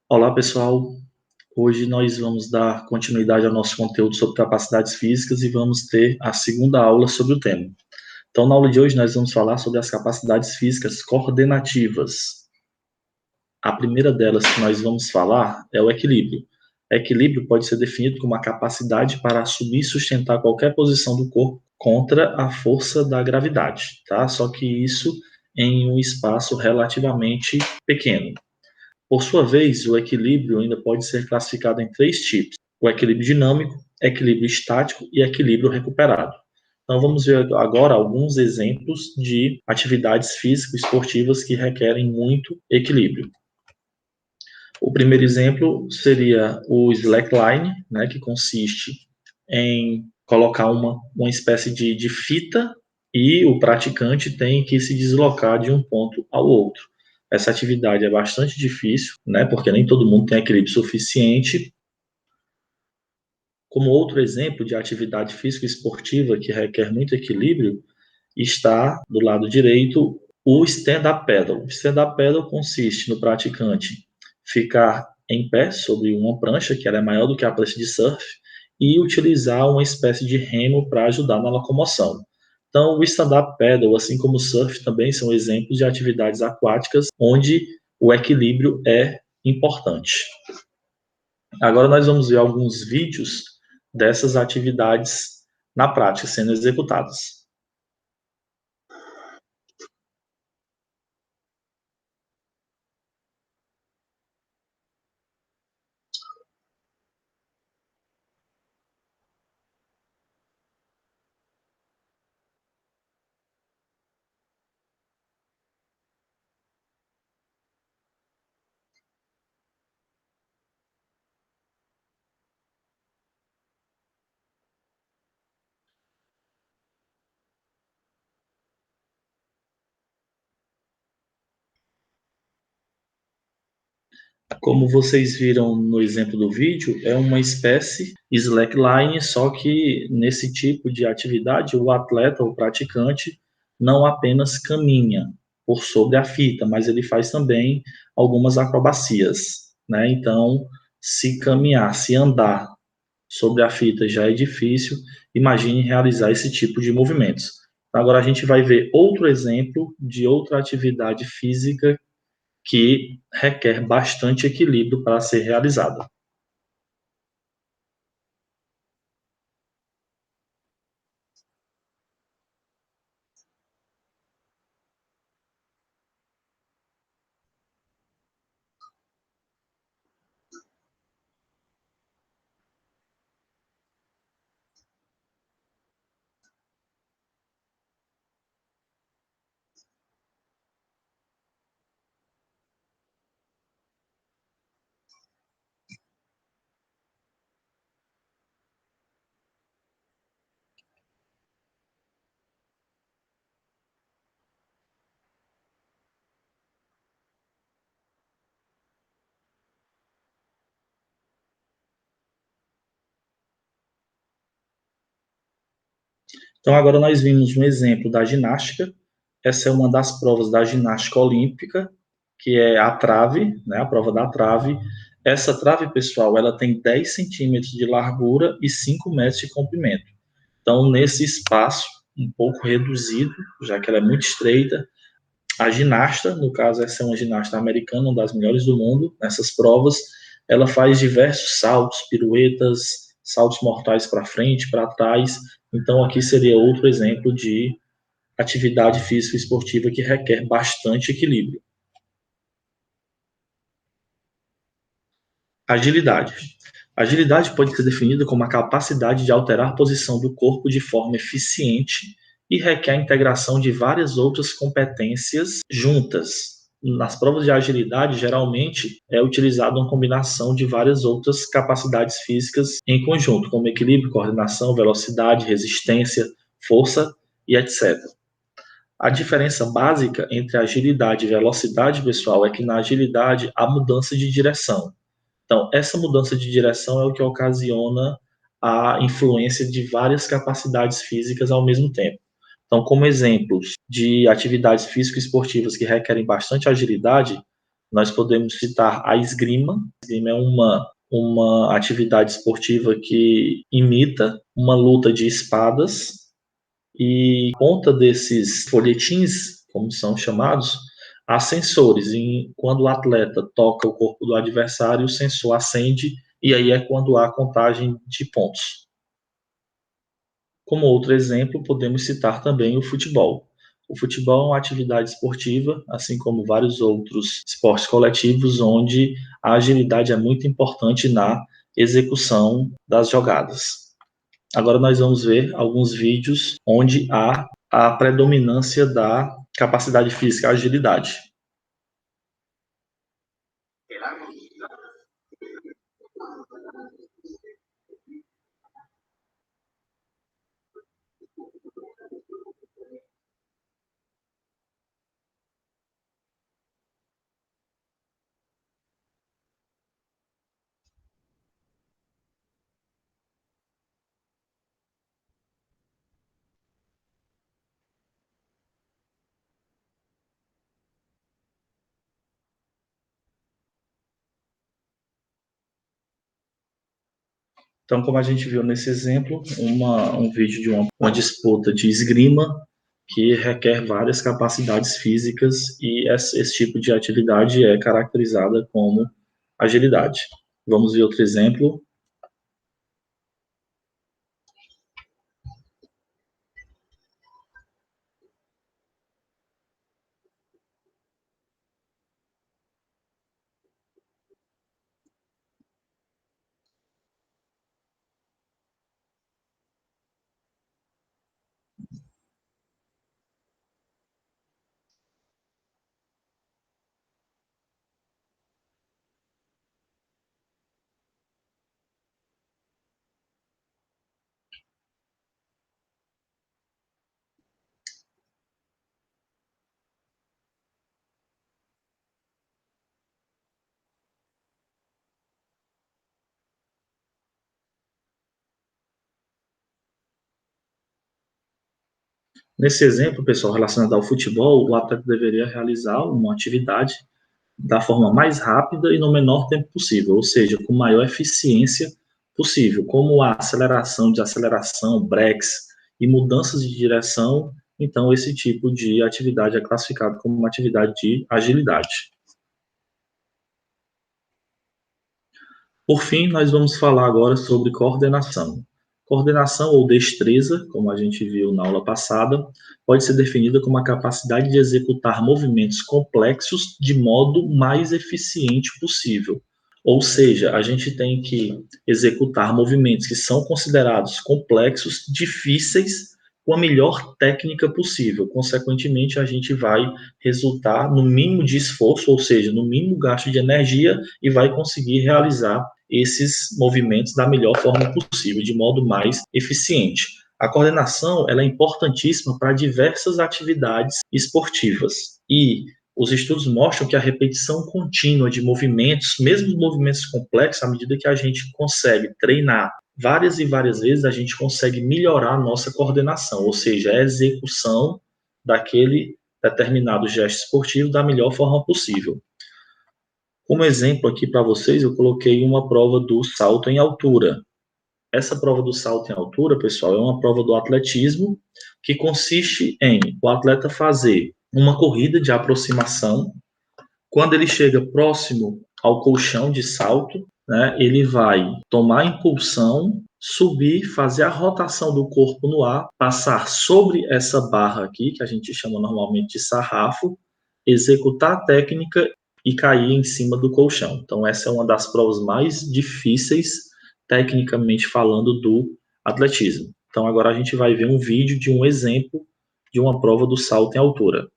Olá, pessoal. Hoje nós vamos dar continuidade ao nosso conteúdo sobre capacidades físicas e vamos ter a segunda aula sobre o tema. Então, na aula de hoje, nós vamos falar sobre as capacidades físicas coordenativas. A primeira delas que nós vamos falar é o equilíbrio. Equilíbrio pode ser definido como a capacidade para assumir e sustentar qualquer posição do corpo contra a força da gravidade, tá? Só que isso em um espaço relativamente pequeno. Por sua vez, o equilíbrio ainda pode ser classificado em três tipos: o equilíbrio dinâmico, equilíbrio estático e equilíbrio recuperado. Então, vamos ver agora alguns exemplos de atividades físico-esportivas que requerem muito equilíbrio. O primeiro exemplo seria o slackline, né, que consiste em colocar uma espécie de fita e o praticante tem que se deslocar de um ponto ao outro. Essa atividade é bastante difícil, né, porque nem todo mundo tem equilíbrio suficiente. Como outro exemplo de atividade física esportiva que requer muito equilíbrio, está do lado direito o stand-up paddle. O stand-up paddle consiste no praticante ficar em pé sobre uma prancha, que ela é maior do que a prancha de surf, e utilizar uma espécie de remo para ajudar na locomoção. Então, o stand-up paddle, assim como o surf, também são exemplos de atividades aquáticas onde o equilíbrio é importante. Agora nós vamos ver alguns vídeos dessas atividades na prática sendo executadas. Como vocês viram no exemplo do vídeo, é uma espécie slackline, só que nesse tipo de atividade, o atleta ou praticante não apenas caminha por sobre a fita, mas ele faz também algumas acrobacias, né? Então, se caminhar, se andar sobre a fita já é difícil, imagine realizar esse tipo de movimentos. Agora a gente vai ver outro exemplo de outra atividade física que requer bastante equilíbrio para ser realizada. Então, agora nós vimos um exemplo da ginástica. Essa é uma das provas da ginástica olímpica, que é a trave, né, a prova da trave. Essa trave, pessoal, ela tem 10 centímetros de largura e 5 metros de comprimento. Então, nesse espaço um pouco reduzido, já que ela é muito estreita, a ginasta, no caso essa é uma ginasta americana, uma das melhores do mundo nessas provas, ela faz diversos saltos, piruetas, saltos mortais para frente, para trás. Então aqui seria outro exemplo de atividade física esportiva que requer bastante equilíbrio. Agilidade. Agilidade pode ser definida como a capacidade de alterar a posição do corpo de forma eficiente e requer a integração de várias outras competências juntas. Nas provas de agilidade, geralmente é utilizada uma combinação de várias outras capacidades físicas em conjunto, como equilíbrio, coordenação, velocidade, resistência, força e etc. A diferença básica entre agilidade e velocidade, pessoal, é que na agilidade há mudança de direção. Então, essa mudança de direção é o que ocasiona a influência de várias capacidades físicas ao mesmo tempo. Então, como exemplos de atividades físico-esportivas que requerem bastante agilidade, Nós podemos citar a esgrima. A esgrima é uma atividade esportiva que imita uma luta de espadas e ponta desses folhetins, como são chamados, há sensores. E quando o atleta toca o corpo do adversário, o sensor acende e aí é quando há contagem de pontos. Como outro exemplo, podemos citar também o futebol. O futebol é uma atividade esportiva, assim como vários outros esportes coletivos, onde a agilidade é muito importante na execução das jogadas. Agora nós vamos ver alguns vídeos onde há a predominância da capacidade física, a agilidade. Então, como a gente viu nesse exemplo, um vídeo de uma disputa de esgrima que requer várias capacidades físicas e esse tipo de atividade é caracterizada como agilidade. Vamos ver outro exemplo. Nesse exemplo, pessoal, relacionado ao futebol, o atleta deveria realizar uma atividade da forma mais rápida e no menor tempo possível, ou seja, com maior eficiência possível, como a aceleração, desaceleração, breaks e mudanças de direção. Então, esse tipo de atividade é classificado como uma atividade de agilidade. Por fim, nós vamos falar agora sobre coordenação. Coordenação ou destreza, como a gente viu na aula passada, pode ser definida como a capacidade de executar movimentos complexos de modo mais eficiente possível. Ou seja, a gente tem que executar movimentos que são considerados complexos, difíceis, com a melhor técnica possível. Consequentemente, a gente vai resultar no mínimo de esforço, ou seja, no mínimo gasto de energia e vai conseguir realizar esses movimentos da melhor forma possível, de modo mais eficiente. A coordenação ela é importantíssima para diversas atividades esportivas e os estudos mostram que a repetição contínua de movimentos, mesmo movimentos complexos, à medida que a gente consegue treinar várias e várias vezes, a gente consegue melhorar a nossa coordenação, ou seja, a execução daquele determinado gesto esportivo da melhor forma possível. Como exemplo aqui para vocês, eu coloquei uma prova do salto em altura. Essa prova do salto em altura, pessoal, é uma prova do atletismo que consiste em o atleta fazer uma corrida de aproximação. Quando ele chega próximo ao colchão de salto, né, ele vai tomar impulsão, subir, fazer a rotação do corpo no ar, passar sobre essa barra aqui, que a gente chama normalmente de sarrafo, executar a técnica e cair em cima do colchão. Então, essa é uma das provas mais difíceis, tecnicamente falando, do atletismo. Então, agora a gente vai ver um vídeo de um exemplo de uma prova do salto em altura.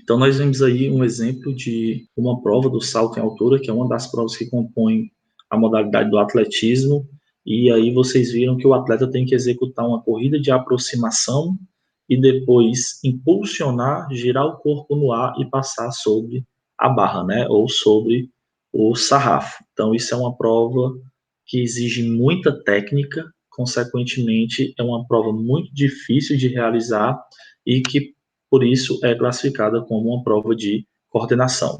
Então, nós vemos aí um exemplo de uma prova do salto em altura, que é uma das provas que compõem a modalidade do atletismo, e aí vocês viram que o atleta tem que executar uma corrida de aproximação e depois impulsionar, girar o corpo no ar e passar sobre a barra, né, ou sobre o sarrafo. Então, isso é uma prova que exige muita técnica, consequentemente, é uma prova muito difícil de realizar e que por isso é classificada como uma prova de coordenação.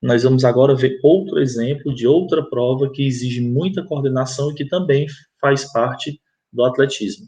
Nós vamos agora ver outro exemplo de outra prova que exige muita coordenação e que também faz parte do atletismo.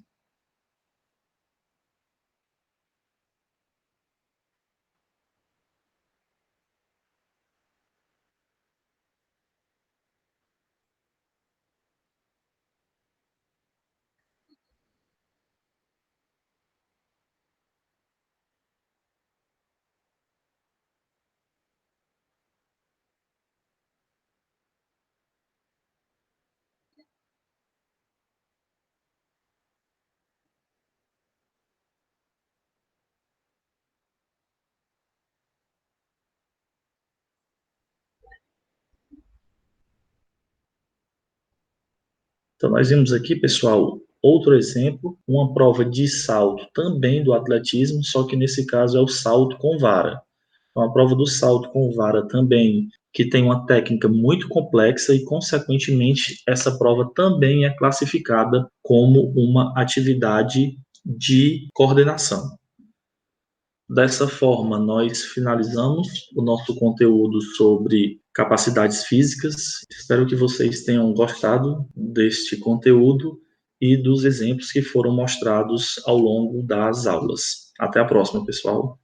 Então, nós vimos aqui, pessoal, outro exemplo, uma prova de salto também do atletismo, só que nesse caso é o salto com vara. Então, a prova do salto com vara também, que tem uma técnica muito complexa e, consequentemente, essa prova também é classificada como uma atividade de coordenação. Dessa forma, nós finalizamos o nosso conteúdo sobre capacidades físicas. Espero que vocês tenham gostado deste conteúdo e dos exemplos que foram mostrados ao longo das aulas. Até a próxima, pessoal.